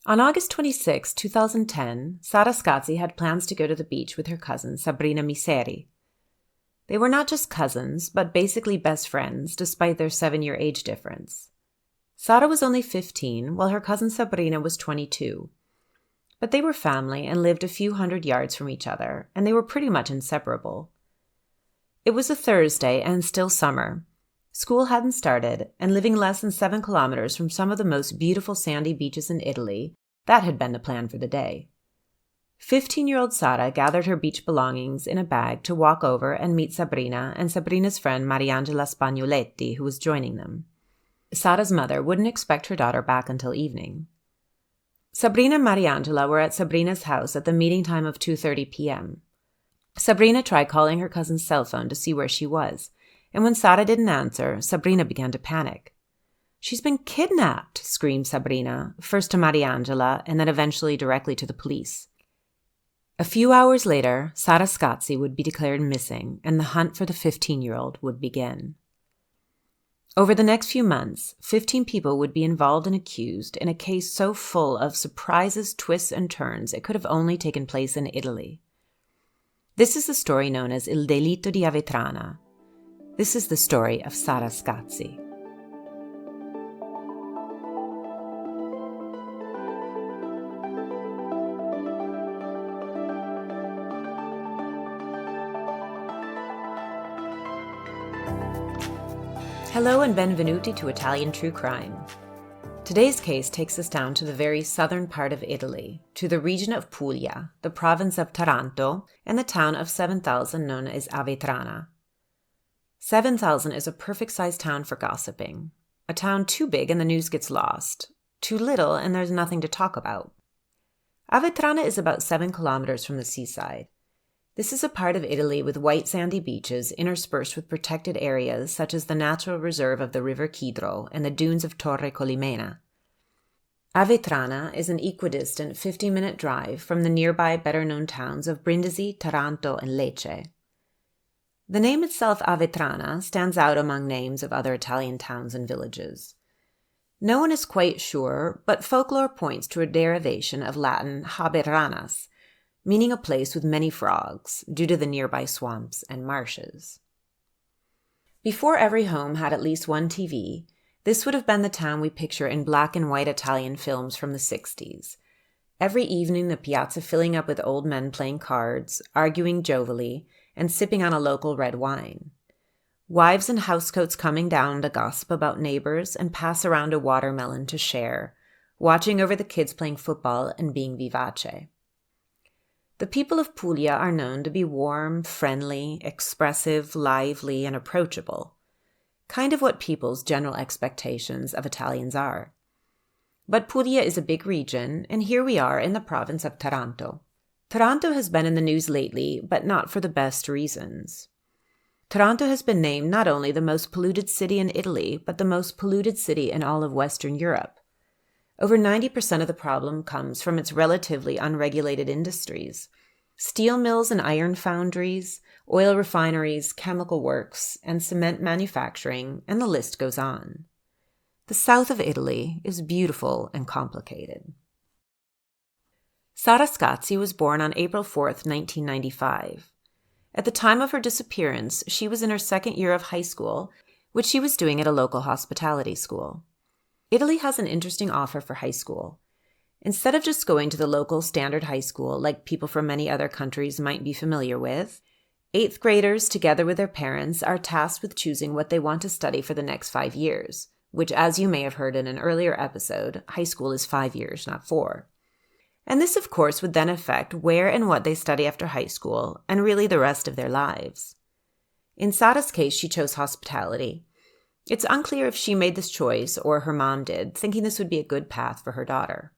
On August 26, 2010, Sarah Scazzi had plans to go to the beach with her cousin Sabrina Misseri. They were not just cousins, but basically best friends, despite their 7-year age difference. Sarah was only 15, while her cousin Sabrina was 22. But they were family and lived a few hundred yards from each other, and they were pretty much inseparable. It was a Thursday and still summer. School hadn't started, and living less than 7 kilometers from some of the most beautiful sandy beaches in Italy, that had been the plan for the day. 15-year-old Sarah gathered her beach belongings in a bag to walk over and meet Sabrina and Sabrina's friend Mariangela Spagnoletti, who was joining them. Sarah's mother wouldn't expect her daughter back until evening. Sabrina and Mariangela were at Sabrina's house at the meeting time of 2:30 p.m. Sabrina tried calling her cousin's cell phone to see where she was, and when Sarah didn't answer, Sabrina began to panic. "She's been kidnapped," screamed Sabrina, first to Mariangela and then eventually directly to the police. A few hours later, Sarah Scazzi would be declared missing, and the hunt for the 15-year-old would begin. Over the next few months, 15 people would be involved and accused in a case so full of surprises, twists, and turns it could have only taken place in Italy. This is the story known as Il delitto di Avetrana. This is the story of Sarah Scazzi. Hello and benvenuti to Italian True Crime. Today's case takes us down to the very southern part of Italy, to the region of Puglia, the province of Taranto, and the town of 7,000 known as Avetrana. 7,000 is a perfect-sized town for gossiping. A town too big and the news gets lost. Too little and there's nothing to talk about. Avetrana is about 7 kilometers from the seaside. This is a part of Italy with white sandy beaches interspersed with protected areas such as the natural reserve of the river Chidro and the dunes of Torre Collimena. Avetrana is an equidistant 50-minute drive from the nearby better-known towns of Brindisi, Taranto, and Lecce. The name itself, Avetrana, stands out among names of other Italian towns and villages. No one is quite sure, but folklore points to a derivation of Latin haberanas, meaning a place with many frogs, due to the nearby swamps and marshes. Before every home had at least one TV, this would have been the town we picture in black and white Italian films from the 60s. Every evening the piazza filling up with old men playing cards, arguing jovially, and sipping on a local red wine. Wives in housecoats coming down to gossip about neighbors and pass around a watermelon to share, watching over the kids playing football and being vivace. The people of Puglia are known to be warm, friendly, expressive, lively, and approachable. Kind of what people's general expectations of Italians are. But Puglia is a big region, and here we are in the province of Taranto. Taranto has been in the news lately, but not for the best reasons. Taranto has been named not only the most polluted city in Italy, but the most polluted city in all of Western Europe. Over 90% of the problem comes from its relatively unregulated industries. Steel mills and iron foundries, oil refineries, chemical works, and cement manufacturing, and the list goes on. The south of Italy is beautiful and complicated. Sarah Scazzi was born on April 4, 1995. At the time of her disappearance, she was in her second year of high school, which she was doing at a local hospitality school. Italy has an interesting offer for high school. Instead of just going to the local standard high school like people from many other countries might be familiar with, 8th graders, together with their parents, are tasked with choosing what they want to study for the next 5 years, which, as you may have heard in an earlier episode, high school is 5 years, not 4. And this, of course, would then affect where and what they study after high school, and really the rest of their lives. In Sarah's case, she chose hospitality. It's unclear if she made this choice or her mom did, thinking this would be a good path for her daughter.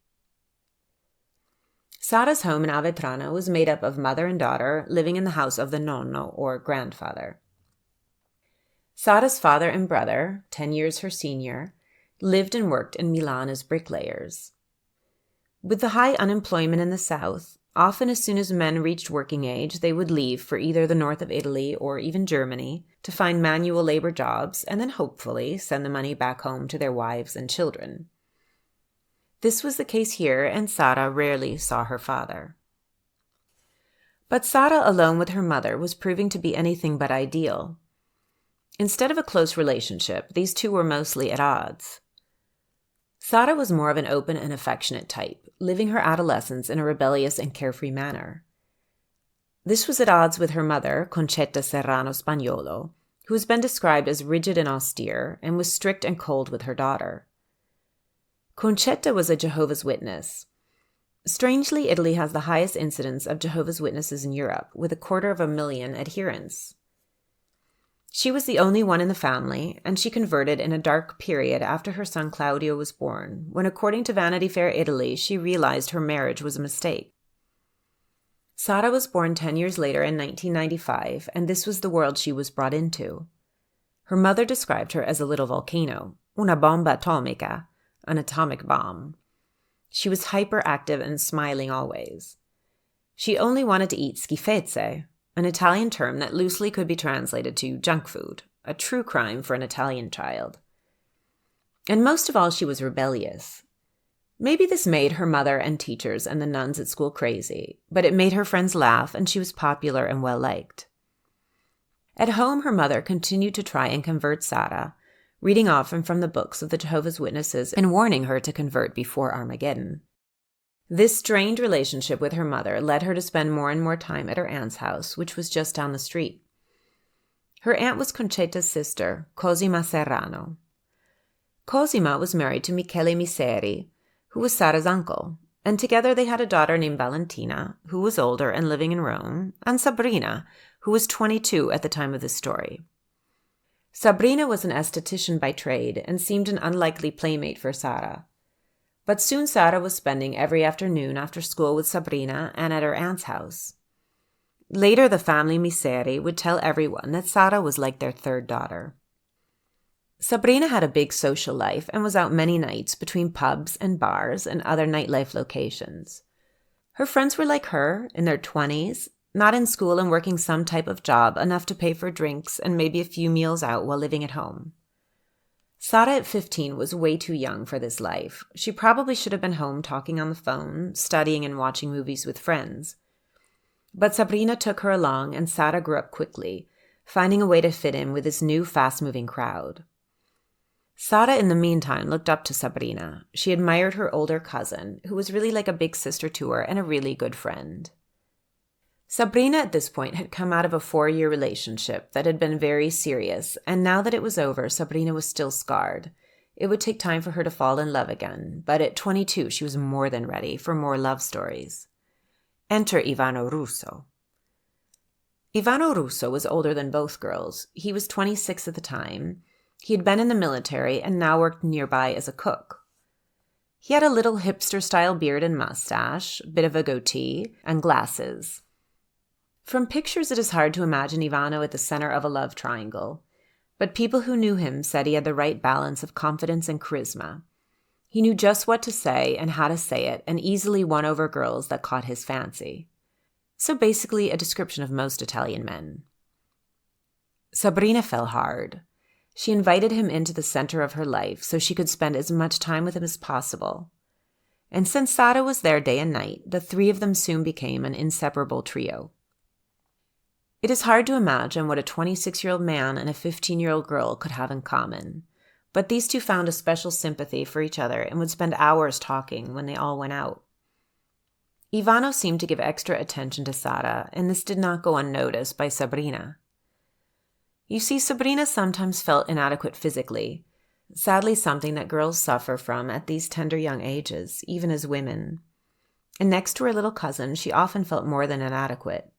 Sarah's home in Avetrana was made up of mother and daughter living in the house of the nonno, or grandfather. Sarah's father and brother, 10 years her senior, lived and worked in Milan as bricklayers. With the high unemployment in the south, often as soon as men reached working age, they would leave for either the north of Italy or even Germany to find manual labor jobs and then hopefully send the money back home to their wives and children. This was the case here, and Sarah rarely saw her father. But Sarah, alone with her mother, was proving to be anything but ideal. Instead of a close relationship, these two were mostly at odds. Sarah was more of an open and affectionate type, living her adolescence in a rebellious and carefree manner. This was at odds with her mother, Concetta Serrano Spagnolo, who has been described as rigid and austere, and was strict and cold with her daughter. Concetta was a Jehovah's Witness. Strangely, Italy has the highest incidence of Jehovah's Witnesses in Europe, with 250,000 adherents. She was the only one in the family, and she converted in a dark period after her son Claudio was born, when, according to Vanity Fair Italy, she realized her marriage was a mistake. Sarah was born 10 years later in 1995, and this was the world she was brought into. Her mother described her as a little volcano, una bomba atomica, an atomic bomb. She was hyperactive and smiling always. She only wanted to eat schifezze, an Italian term that loosely could be translated to junk food, a true crime for an Italian child. And most of all, she was rebellious. Maybe this made her mother and teachers and the nuns at school crazy, but it made her friends laugh, and she was popular and well-liked. At home, her mother continued to try and convert Sarah, reading often from the books of the Jehovah's Witnesses and warning her to convert before Armageddon. This strained relationship with her mother led her to spend more and more time at her aunt's house, which was just down the street. Her aunt was Concetta's sister, Cosima Serrano. Cosima was married to Michele Misseri, who was Sarah's uncle, and together they had a daughter named Valentina, who was older and living in Rome, and Sabrina, who was 22 at the time of this story. Sabrina was an esthetician by trade and seemed an unlikely playmate for Sarah. But soon Sarah was spending every afternoon after school with Sabrina and at her aunt's house. Later, the family Misseri would tell everyone that Sarah was like their third daughter. Sabrina had a big social life and was out many nights between pubs and bars and other nightlife locations. Her friends were like her, in their 20s, not in school and working some type of job enough to pay for drinks and maybe a few meals out while living at home. Sarah at 15 was way too young for this life. She probably should have been home talking on the phone, studying and watching movies with friends. But Sabrina took her along, and Sarah grew up quickly, finding a way to fit in with this new fast-moving crowd. Sarah, in the meantime, looked up to Sabrina. She admired her older cousin, who was really like a big sister to her and a really good friend. Sabrina at this point had come out of a 4-year relationship that had been very serious, and now that it was over, Sabrina was still scarred. It would take time for her to fall in love again, but at 22 she was more than ready for more love stories. Enter Ivano Russo. Ivano Russo was older than both girls. He was 26 at the time. He had been in the military and now worked nearby as a cook. He had a little hipster-style beard and mustache, bit of a goatee, and glasses. From pictures, it is hard to imagine Ivano at the center of a love triangle, but people who knew him said he had the right balance of confidence and charisma. He knew just what to say and how to say it, and easily won over girls that caught his fancy. So basically, a description of most Italian men. Sabrina fell hard. She invited him into the center of her life so she could spend as much time with him as possible. And since Sarah was there day and night, the three of them soon became an inseparable trio. It is hard to imagine what a 26-year-old man and a 15-year-old girl could have in common, but these two found a special sympathy for each other and would spend hours talking when they all went out. Ivano seemed to give extra attention to Sarah, and this did not go unnoticed by Sabrina. You see, Sabrina sometimes felt inadequate physically, sadly something that girls suffer from at these tender young ages, even as women. And next to her little cousin, she often felt more than inadequate.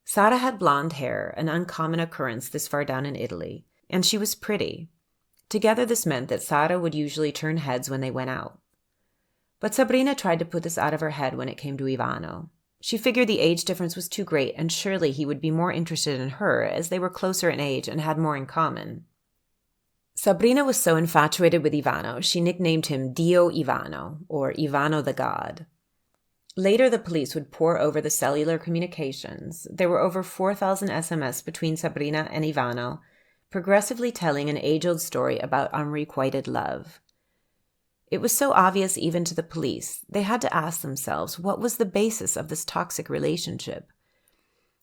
Sarah had blonde hair, an uncommon occurrence this far down in Italy, and she was pretty. Together this meant that Sarah would usually turn heads when they went out. But Sabrina tried to put this out of her head when it came to Ivano. She figured the age difference was too great, and surely he would be more interested in her as they were closer in age and had more in common. Sabrina was so infatuated with Ivano, she nicknamed him Dio Ivano, or Ivano the God. Later, the police would pore over the cellular communications. There were over 4,000 SMS between Sabrina and Ivano, progressively telling an age-old story about unrequited love. It was so obvious even to the police, they had to ask themselves what was the basis of this toxic relationship.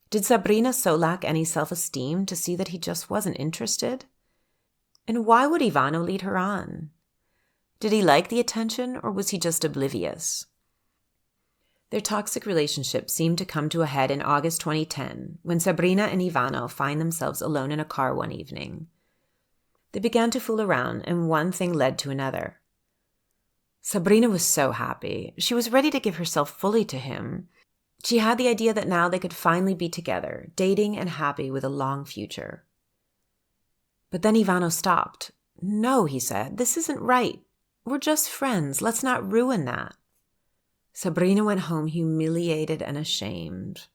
Did Sabrina so lack any self-esteem to see that he just wasn't interested? And why would Ivano lead her on? Did he like the attention, or was he just oblivious? Their toxic relationship seemed to come to a head in August 2010, when Sabrina and Ivano find themselves alone in a car one evening. They began to fool around, and one thing led to another. Sabrina was so happy. She was ready to give herself fully to him. She had the idea that now they could finally be together, dating and happy with a long future. But then Ivano stopped. "No," he said, "this isn't right. We're just friends. Let's not ruin that." Sabrina went home humiliated and ashamed.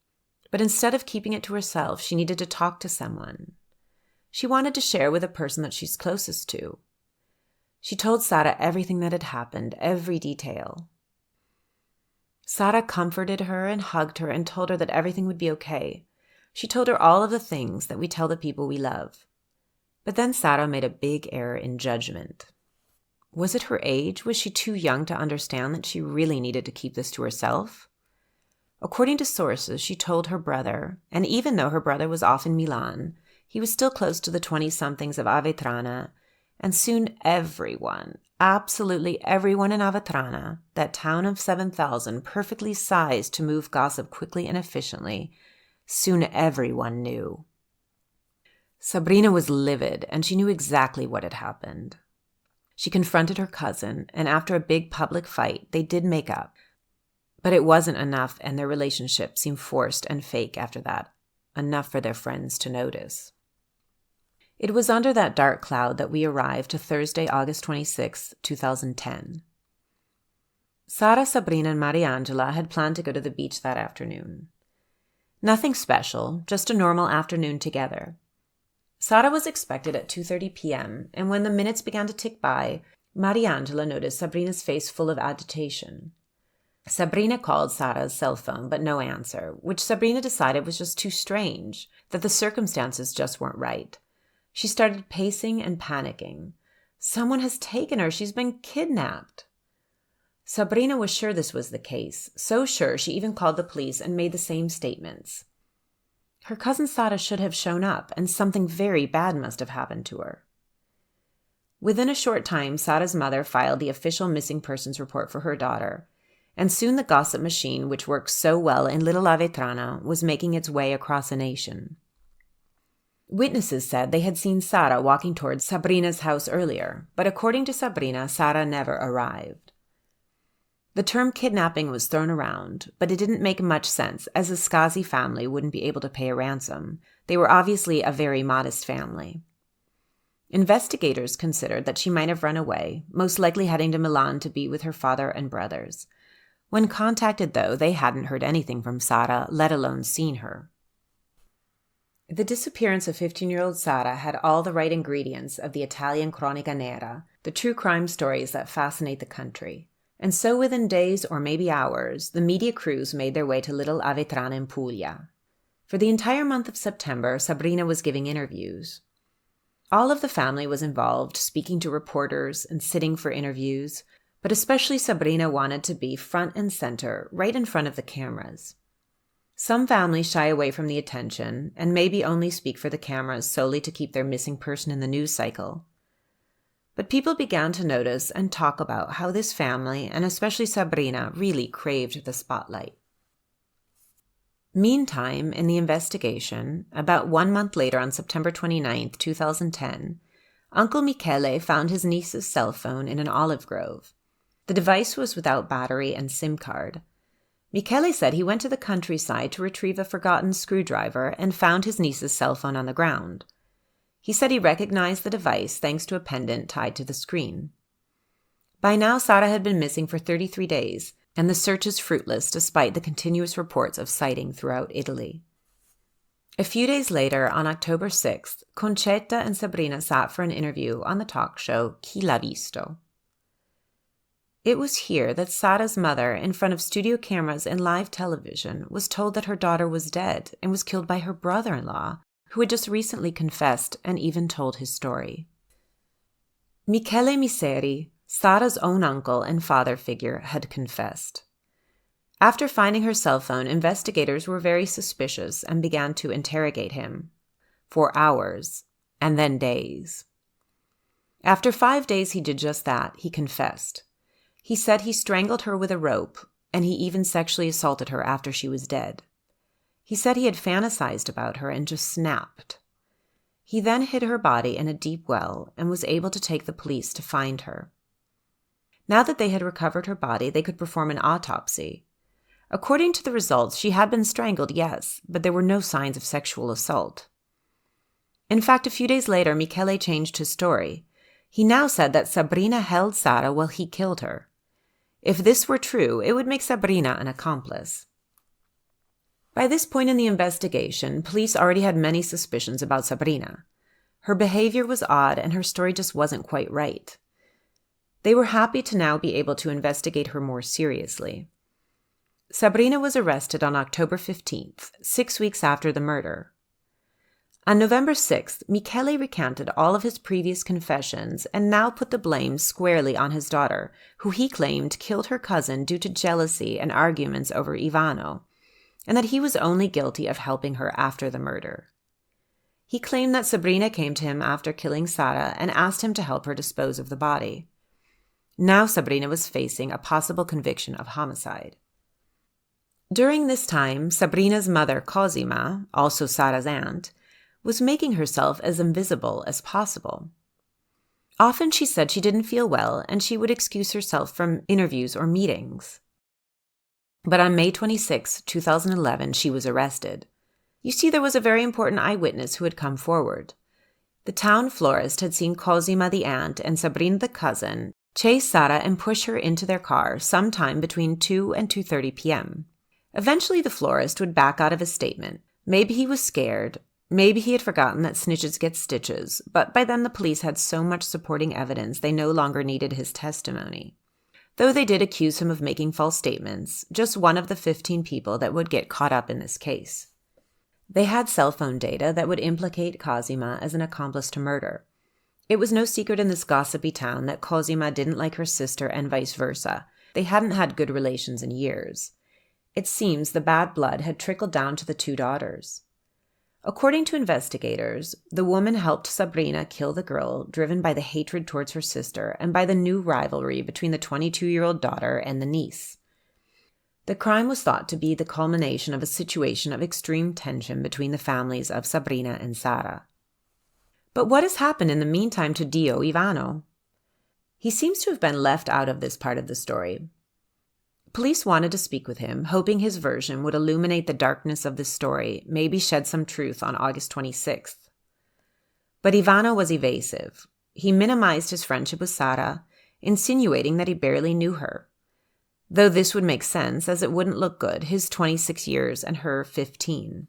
But instead of keeping it to herself, she needed to talk to someone. She wanted to share with a person that she's closest to. She told Sarah everything that had happened, every detail. Sarah comforted her and hugged her and told her that everything would be okay. She told her all of the things that we tell the people we love. But then Sarah made a big error in judgment. Was it her age? Was she too young to understand that she really needed to keep this to herself? According to sources, she told her brother, and even though her brother was off in Milan, he was still close to the 20-somethings of Avetrana, and soon everyone, absolutely everyone in Avetrana, that town of 7,000 perfectly sized to move gossip quickly and efficiently, soon everyone knew. Sabrina was livid, and she knew exactly what had happened. She confronted her cousin, and after a big public fight, they did make up. But it wasn't enough, and their relationship seemed forced and fake after that, enough for their friends to notice. It was under that dark cloud that we arrived to Thursday, August 26, 2010. Sarah, Sabrina, and Mariangela had planned to go to the beach that afternoon. Nothing special, just a normal afternoon together. Sarah was expected at 2:30 p.m., and when the minutes began to tick by, Mariangela noticed Sabrina's face full of agitation. Sabrina called Sarah's cell phone, but no answer, which Sabrina decided was just too strange, that the circumstances just weren't right. She started pacing and panicking. Someone has taken her. She's been kidnapped. Sabrina was sure this was the case, so sure she even called the police and made the same statements. Her cousin Sarah should have shown up, and something very bad must have happened to her. Within a short time, Sarah's mother filed the official missing persons report for her daughter, and soon the gossip machine, which works so well in Little Avetrana, was making its way across the nation. Witnesses said they had seen Sarah walking towards Sabrina's house earlier, but according to Sabrina, Sarah never arrived. The term kidnapping was thrown around, but it didn't make much sense, as the Scazzi family wouldn't be able to pay a ransom. They were obviously a very modest family. Investigators considered that she might have run away, most likely heading to Milan to be with her father and brothers. When contacted, though, they hadn't heard anything from Sarah, let alone seen her. The disappearance of 15-year-old Sarah had all the right ingredients of the Italian cronica nera, the true crime stories that fascinate the country. And so within days or maybe hours, the media crews made their way to Little Avetrana in Puglia. For the entire month of September, Sabrina was giving interviews. All of the family was involved, speaking to reporters and sitting for interviews, but especially Sabrina wanted to be front and center, right in front of the cameras. Some families shy away from the attention and maybe only speak for the cameras solely to keep their missing person in the news cycle. But people began to notice and talk about how this family, and especially Sabrina, really craved the spotlight. Meantime, in the investigation, about 1 month later on September 29, 2010, Uncle Michele found his niece's cell phone in an olive grove. The device was without battery and SIM card. Michele said he went to the countryside to retrieve a forgotten screwdriver and found his niece's cell phone on the ground. He said he recognized the device thanks to a pendant tied to the screen. By now, Sarah had been missing for 33 days, and the search is fruitless despite the continuous reports of sighting throughout Italy. A few days later, on October 6th, Concetta and Sabrina sat for an interview on the talk show Chi l'ha visto. It was here that Sarah's mother, in front of studio cameras and live television, was told that her daughter was dead and was killed by her brother-in-law, who had just recently confessed and even told his story. Michele Misseri, Sara's own uncle and father figure had confessed. After finding her cell phone, investigators were very suspicious and began to interrogate him for hours and then days. After 5 days, he did just that. He confessed. He said he strangled her with a rope, and he even sexually assaulted her after she was dead. He said he had fantasized about her and just snapped. He then hid her body in a deep well and was able to take the police to find her. Now that they had recovered her body, they could perform an autopsy. According to the results, she had been strangled, yes, but there were no signs of sexual assault. In fact, a few days later, Michele changed his story. He now said that Sabrina held Sara while he killed her. If this were true, it would make Sabrina an accomplice. By this point in the investigation, police already had many suspicions about Sabrina. Her behavior was odd and her story just wasn't quite right. They were happy to now be able to investigate her more seriously. Sabrina was arrested on October 15th, 6 weeks after the murder. On November 6th, Michele recanted all of his previous confessions and now put the blame squarely on his daughter, who he claimed killed her cousin due to jealousy and arguments over Ivano, and that he was only guilty of helping her after the murder. He claimed that Sabrina came to him after killing Sara and asked him to help her dispose of the body. Now Sabrina was facing a possible conviction of homicide. During this time, Sabrina's mother, Cosima, also Sara's aunt, was making herself as invisible as possible. Often she said she didn't feel well and she would excuse herself from interviews or meetings. But on May 26, 2011, she was arrested. You see, there was a very important eyewitness who had come forward. The town florist had seen Cosima the aunt and Sabrina the cousin chase Sara and push her into their car sometime between 2 and 2:30 p.m. Eventually, the florist would back out of his statement. Maybe he was scared. Maybe he had forgotten that snitches get stitches, but by then the police had so much supporting evidence they no longer needed his testimony. Though they did accuse him of making false statements, just one of the 15 people that would get caught up in this case. They had cell phone data that would implicate Cosima as an accomplice to murder. It was no secret in this gossipy town that Cosima didn't like her sister and vice versa. They hadn't had good relations in years. It seems the bad blood had trickled down to the two daughters. According to investigators, the woman helped Sabrina kill the girl, driven by the hatred towards her sister and by the new rivalry between the 22-year-old daughter and the niece. The crime was thought to be the culmination of a situation of extreme tension between the families of Sabrina and Sara. But what has happened in the meantime to Dio Ivano? He seems to have been left out of this part of the story. Police wanted to speak with him, hoping his version would illuminate the darkness of this story, maybe shed some truth on August 26th. But Ivano was evasive. He minimized his friendship with Sara, insinuating that he barely knew her. Though this would make sense, as it wouldn't look good, his 26 years and her 15.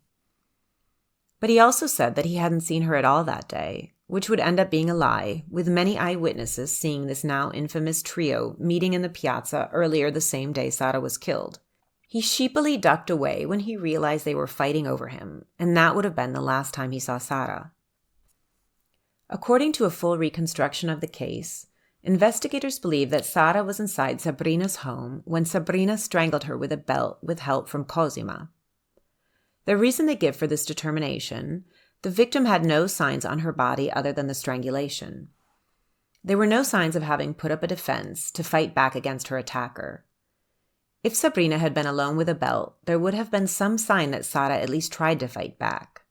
But he also said that he hadn't seen her at all that day, which would end up being a lie, with many eyewitnesses seeing this now infamous trio meeting in the piazza earlier the same day Sara was killed. He sheepily ducked away when he realized they were fighting over him, and that would have been the last time he saw Sara. According to a full reconstruction of the case, investigators believe that Sara was inside Sabrina's home when Sabrina strangled her with a belt with help from Cosima. The reason they give for this determination: the victim had no signs on her body other than the strangulation. There were no signs of having put up a defense to fight back against her attacker. If Sabrina had been alone with a belt, there would have been some sign that Sara at least tried to fight back.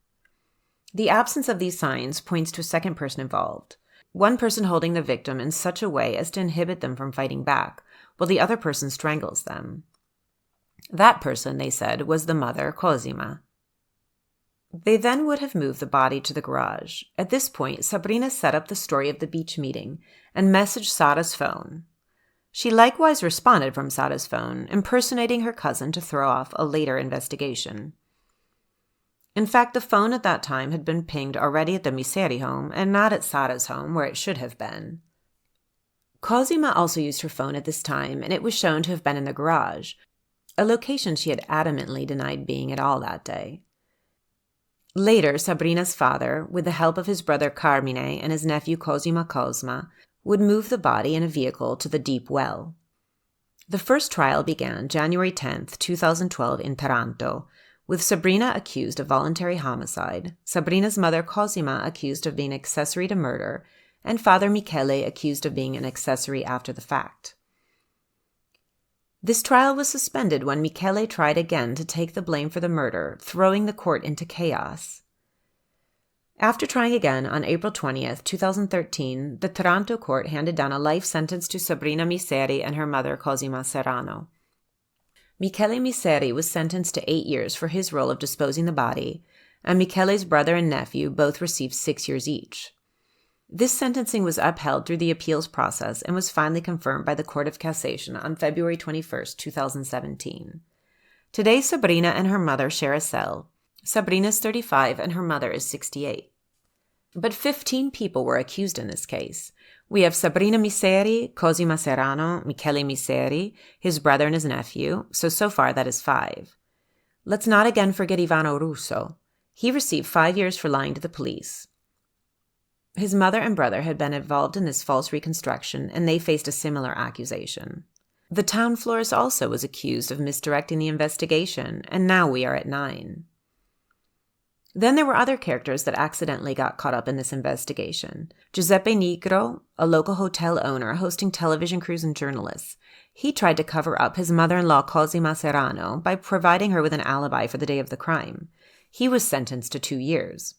The absence of these signs points to a second person involved, one person holding the victim in such a way as to inhibit them from fighting back, while the other person strangles them. That person, they said, was the mother, Cosima. They then would have moved the body to the garage. At this point, Sabrina set up the story of the beach meeting and messaged Sara's phone. She likewise responded from Sara's phone, impersonating her cousin to throw off a later investigation. In fact, the phone at that time had been pinged already at the Misseri home and not at Sara's home, where it should have been. Cosima also used her phone at this time, and it was shown to have been in the garage, a location she had adamantly denied being at all that day. Later, Sabrina's father, with the help of his brother Carmine and his nephew Cosima, would move the body in a vehicle to the deep well. The first trial began January 10, 2012 in Taranto, with Sabrina accused of voluntary homicide, Sabrina's mother Cosima accused of being accessory to murder, and Father Michele accused of being an accessory after the fact. This trial was suspended when Michele tried again to take the blame for the murder, throwing the court into chaos. After trying again on April 20th, 2013, the Taranto court handed down a life sentence to Sabrina Misseri and her mother Cosima Serrano. Michele Misseri was sentenced to 8 years for his role of disposing the body, and Michele's brother and nephew both received 6 years each. This sentencing was upheld through the appeals process and was finally confirmed by the Court of Cassation on February 21, 2017. Today, Sabrina and her mother share a cell. Sabrina is 35 and her mother is 68. But 15 people were accused in this case. We have Sabrina Misseri, Cosima Serrano, Michele Misseri, his brother and his nephew, so far that is 5. Let's not again forget Ivano Russo. He received 5 years for lying to the police. His mother and brother had been involved in this false reconstruction, and they faced a similar accusation. The town florist also was accused of misdirecting the investigation, and now we are at 9. Then there were other characters that accidentally got caught up in this investigation. Giuseppe Nigro, a local hotel owner hosting television crews and journalists. He tried to cover up his mother-in-law Cosima Serrano by providing her with an alibi for the day of the crime. He was sentenced to 2 years.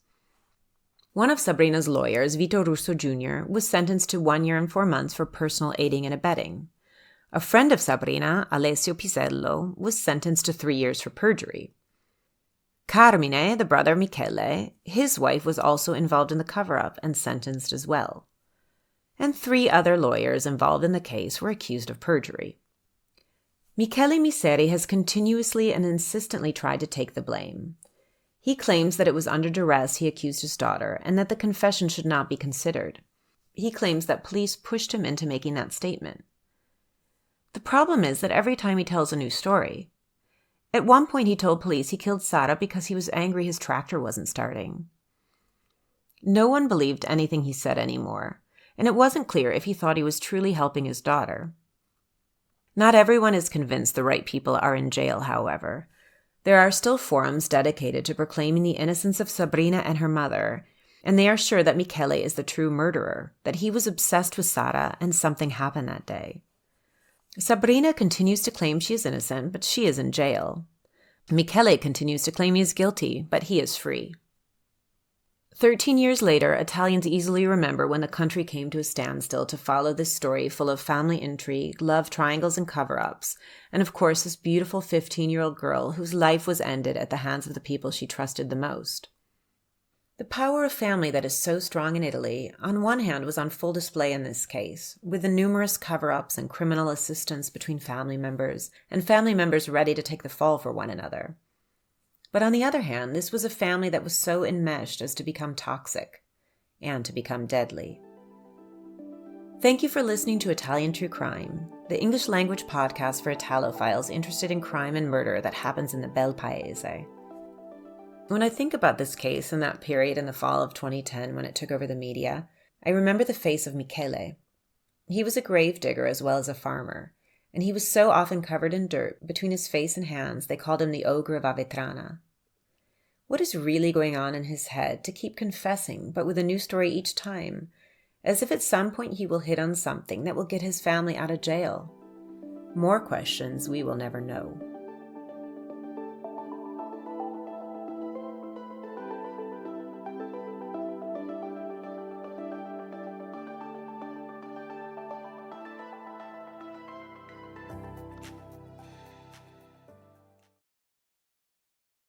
One of Sabrina's lawyers, Vito Russo Jr., was sentenced to 1 year and 4 months for personal aiding and abetting. A friend of Sabrina, Alessio Pisello, was sentenced to 3 years for perjury. Carmine, the brother of Michele, his wife was also involved in the cover-up and sentenced as well. And 3 other lawyers involved in the case were accused of perjury. Michele Misseri has continuously and insistently tried to take the blame. He claims that it was under duress he accused his daughter and that the confession should not be considered. He claims that police pushed him into making that statement. The problem is that every time he tells a new story. At one point he told police he killed Sara because he was angry his tractor wasn't starting. No one believed anything he said anymore, and it wasn't clear if he thought he was truly helping his daughter. Not everyone is convinced the right people are in jail, however. There are still forums dedicated to proclaiming the innocence of Sabrina and her mother, and they are sure that Michele is the true murderer, that he was obsessed with Sara and something happened that day. Sabrina continues to claim she is innocent, but she is in jail. Michele continues to claim he is guilty, but he is free. 13 years later, Italians easily remember when the country came to a standstill to follow this story full of family intrigue, love triangles, and cover-ups, and of course this beautiful 15-year-old girl whose life was ended at the hands of the people she trusted the most. The power of family that is so strong in Italy, on one hand, was on full display in this case, with the numerous cover-ups and criminal assistance between family members, and family members ready to take the fall for one another. But on the other hand, this was a family that was so enmeshed as to become toxic and to become deadly. Thank you for listening to Italian True Crime, the English language podcast for Italophiles interested in crime and murder that happens in the Bel Paese. When I think about this case and that period in the fall of 2010 when it took over the media, I remember the face of Michele. He was a grave digger as well as a farmer, and he was so often covered in dirt between his face and hands they called him the ogre of Avetrana. What is really going on in his head to keep confessing, but with a new story each time, as if at some point he will hit on something that will get his family out of jail? More questions we will never know.